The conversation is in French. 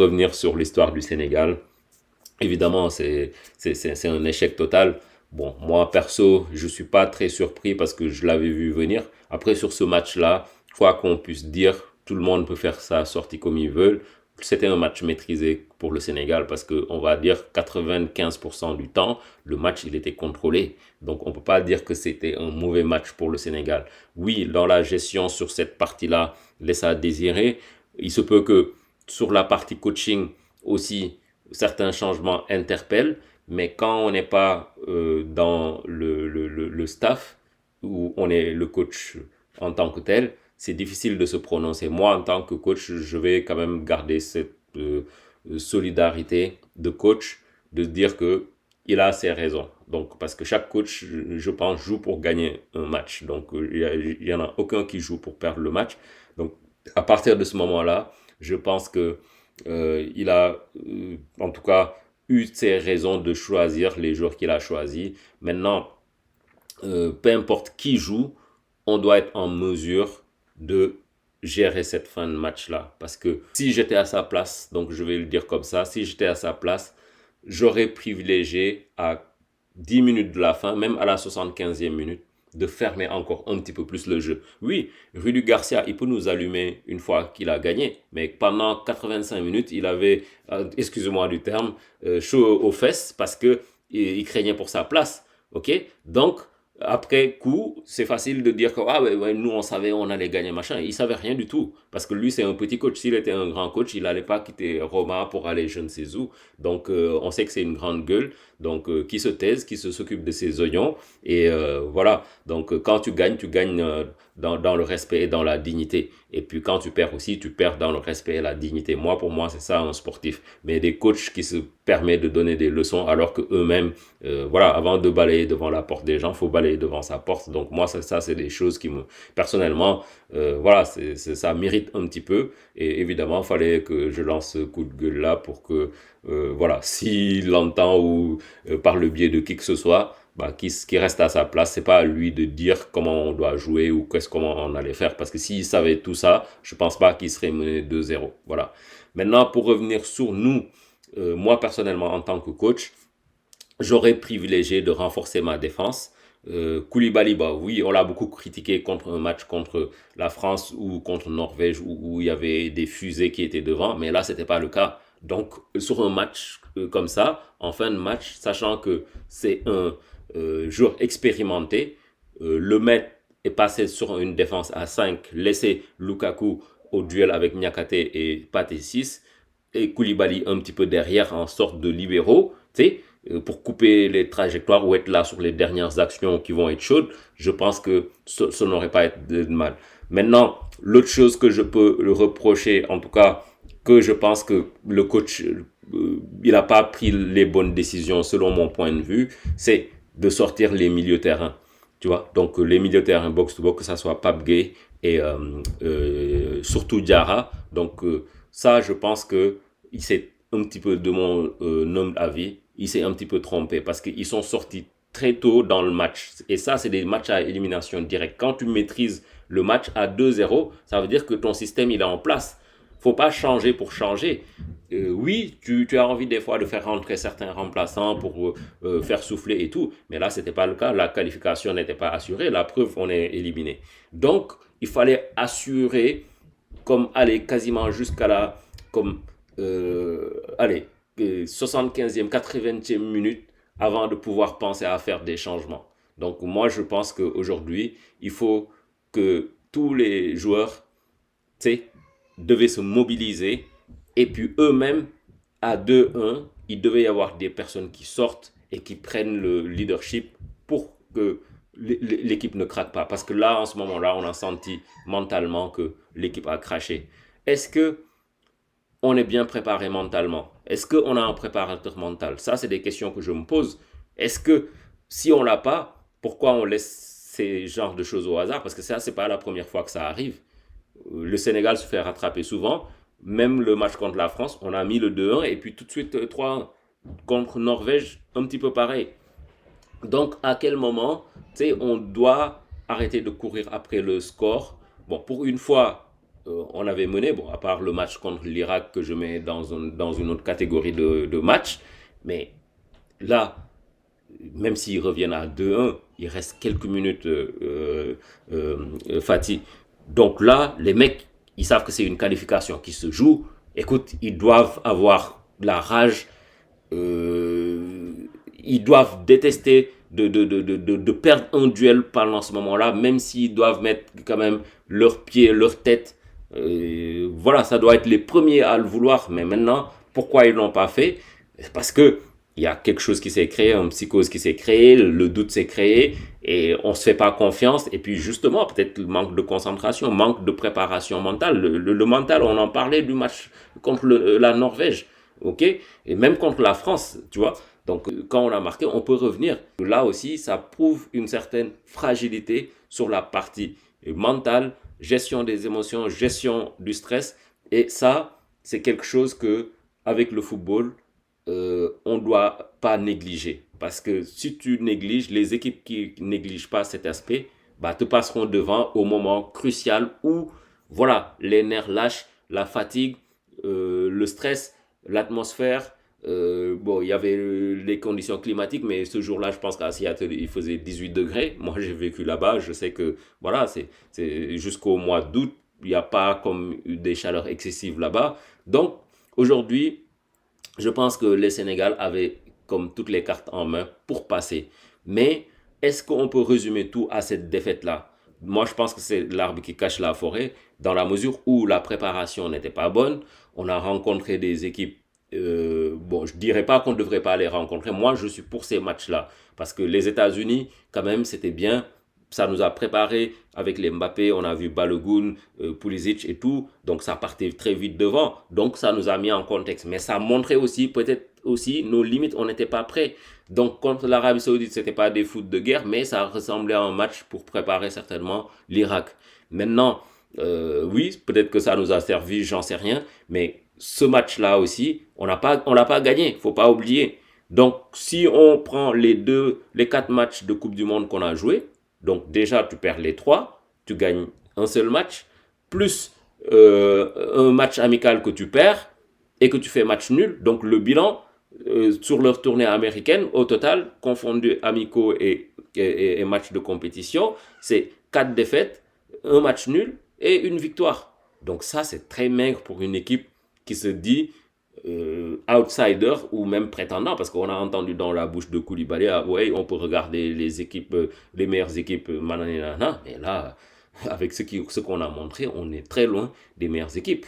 Revenir sur l'histoire du Sénégal, évidemment, c'est un échec total. Bon, moi, perso, je suis pas très surpris parce que je l'avais vu venir. Après, sur ce match-là, quoi qu'on puisse dire, tout le monde peut faire sa sortie comme il veut. C'était un match maîtrisé pour le Sénégal parce que, on va dire, 95% du temps, le match, il était contrôlé. Donc, on peut pas dire que c'était un mauvais match pour le Sénégal. Oui, dans la gestion sur cette partie-là, laisse à désirer. Il se peut que sur la partie coaching aussi, certains changements interpellent, mais quand on n'est pas dans le staff, où on est le coach en tant que tel, c'est difficile de se prononcer. Moi, en tant que coach, je vais quand même garder cette solidarité de coach, de dire que il a ses raisons. Donc, parce que chaque coach, je pense, joue pour gagner un match. Donc, il y en a aucun qui joue pour perdre le match. Donc, à partir de ce moment-là, je pense que il a, en tout cas, eu ses raisons de choisir les joueurs qu'il a choisis. Maintenant, peu importe qui joue, on doit être en mesure de gérer cette fin de match-là. Parce que si j'étais à sa place, donc je vais le dire comme ça, si j'étais à sa place, j'aurais privilégié à 10 minutes de la fin, même à la 75e minute, de fermer encore un petit peu plus le jeu. Oui, Rudy Garcia, il peut nous allumer une fois qu'il a gagné, mais pendant 85 minutes, il avait, excusez-moi du terme, chaud aux fesses parce que il craignait pour sa place. Ok, donc après coup, c'est facile de dire que ah ouais, nous on savait on allait gagner machin. Il savait rien du tout parce que lui c'est un petit coach. S'il était un grand coach, il n'allait pas quitter Roma pour aller je ne sais où. Donc on sait que c'est une grande gueule. Donc qui se taise, qui s'occupe de ses oignons et voilà. Donc quand tu gagnes dans le respect et dans la dignité. Et puis quand tu perds aussi, tu perds dans le respect et la dignité. Moi pour moi c'est ça un sportif. Mais des coachs qui se permettent de donner des leçons alors que eux-mêmes voilà, avant de balayer devant la porte des gens, faut balayer devant sa porte. Donc moi, ça c'est des choses qui me, personnellement, voilà, ça mérite un petit peu. Et évidemment, il fallait que je lance ce coup de gueule là pour que, voilà, s'il l'entend ou par le biais de qui que ce soit, bah, qui reste à sa place. C'est pas à lui de dire comment on doit jouer ou comment on allait faire. Parce que s'il savait tout ça, je pense pas qu'il serait mené 2-0. Voilà. Maintenant, pour revenir sur nous, moi personnellement en tant que coach, j'aurais privilégié de renforcer ma défense. Koulibaly, bah oui, on l'a beaucoup critiqué contre un match contre la France ou contre Norvège où il y avait des fusées qui étaient devant, mais là, c'était pas le cas. Donc, sur un match comme ça, en fin de match, sachant que c'est un joueur expérimenté, le mettre est passé sur une défense à 5, laisser Lukaku au duel avec Niakate et Pathé 6, et Koulibaly un petit peu derrière en sorte de libéraux, tu sais, pour couper les trajectoires ou être là sur les dernières actions qui vont être chaudes, je pense que ça n'aurait pas été de mal. Maintenant, l'autre chose que je peux le reprocher, en tout cas, que je pense que le coach, il n'a pas pris les bonnes décisions selon mon point de vue, c'est de sortir les milieux terrain. Tu vois, donc les milieux terrain box-to-box, que ça soit Pape Gueye et surtout Diarra. Donc ça, je pense que il s'est un petit peu, de mon humble avis, il s'est un petit peu trompé parce qu'ils sont sortis très tôt dans le match. Et ça, c'est des matchs à élimination directe. Quand tu maîtrises le match à 2-0, ça veut dire que ton système, il est en place. Faut pas changer pour changer. Oui, tu as envie des fois de faire rentrer certains remplaçants pour faire souffler et tout, mais là, c'était pas le cas. La qualification n'était pas assurée. La preuve, on est éliminé. Donc, il fallait assurer, comme aller quasiment jusqu'à la, comme, allez, 75e, 80e minute avant de pouvoir penser à faire des changements. Donc, moi, je pense qu'aujourd'hui, il faut que tous les joueurs, tu sais, devaient se mobiliser et puis eux-mêmes, à 2-1, il devait y avoir des personnes qui sortent et qui prennent le leadership pour que l'équipe ne craque pas. Parce que là, en ce moment-là, on a senti mentalement que l'équipe a craché. Est-ce que on est bien préparé mentalement? Est-ce qu'on a un préparateur mental? Ça, c'est des questions que je me pose. Est-ce que si on l'a pas, pourquoi on laisse ces genres de choses au hasard? Parce que ça, c'est pas la première fois que ça arrive. Le Sénégal se fait rattraper souvent. Même le match contre la France, on a mis le 2-1 et puis tout de suite 3-1. Contre Norvège, un petit peu pareil. Donc, à quel moment, tu sais, on doit arrêter de courir après le score. Bon, pour une fois, on avait mené, bon, à part le match contre l'Irak que je mets dans une autre catégorie de match, mais là, même s'ils reviennent à 2-1, il reste quelques minutes, Fatih. Donc là, les mecs, ils savent que c'est une qualification qui se joue. Écoute, ils doivent avoir la rage, euh, ils doivent détester de perdre un duel pendant ce moment-là, même s'ils doivent mettre quand même leurs pieds, leur tête. Voilà, ça doit être les premiers à le vouloir. Mais maintenant, pourquoi ils ne l'ont pas fait? Parce que il y a quelque chose qui s'est créé, une psychose qui s'est créée, le doute s'est créé et on se fait pas confiance. Et puis justement, peut-être le manque de concentration, manque de préparation mentale. Le mental, on en parlait du match contre la Norvège, ok, et même contre la France, tu vois. Donc quand on a marqué, on peut revenir. Là aussi, ça prouve une certaine fragilité sur la partie mentale, gestion des émotions, gestion du stress. Et ça, c'est quelque chose que avec le football, on ne doit pas négliger. Parce que si tu négliges, les équipes qui ne négligent pas cet aspect, bah, te passeront devant au moment crucial où voilà, les nerfs lâchent, la fatigue, le stress, l'atmosphère. Bon, il y avait les conditions climatiques, mais ce jour-là, je pense qu'à Seattle, il faisait 18 degrés. Moi, j'ai vécu là-bas. Je sais que voilà, c'est jusqu'au mois d'août, il n'y a pas comme des chaleurs excessives là-bas. Donc, aujourd'hui, je pense que le Sénégal avait comme toutes les cartes en main pour passer. Mais est-ce qu'on peut résumer tout à cette défaite-là? Moi, je pense que c'est l'arbre qui cache la forêt, dans la mesure où la préparation n'était pas bonne. On a rencontré des équipes. Bon, je dirais pas qu'on ne devrait pas les rencontrer. Moi, je suis pour ces matchs-là. Parce que les États-Unis, quand même, c'était bien. Ça nous a préparé avec les Mbappé, on a vu Balogun, Pulisic et tout, donc ça partait très vite devant, donc ça nous a mis en contexte, mais ça montrait aussi peut-être aussi nos limites, on n'était pas prêts. Donc contre l'Arabie Saoudite, c'était pas des foot de guerre, mais ça ressemblait à un match pour préparer certainement l'Irak. Maintenant, oui, peut-être que ça nous a servi, j'en sais rien, mais ce match-là aussi, on l'a pas gagné, faut pas oublier. Donc si on prend les quatre matchs de Coupe du Monde qu'on a joués, donc déjà, tu perds les trois, tu gagnes un seul match, plus un match amical que tu perds et que tu fais match nul. Donc le bilan sur leur tournée américaine, au total, confondu amicaux et matchs de compétition, c'est 4 défaites, un match nul et une victoire. Donc ça, c'est très maigre pour une équipe qui se dit outsider ou même prétendant, parce qu'on a entendu dans la bouche de Koulibaly, ah, ouais, on peut regarder les équipes, les meilleures équipes, manana, mais là, avec ce qu'on a montré, on est très loin des meilleures équipes.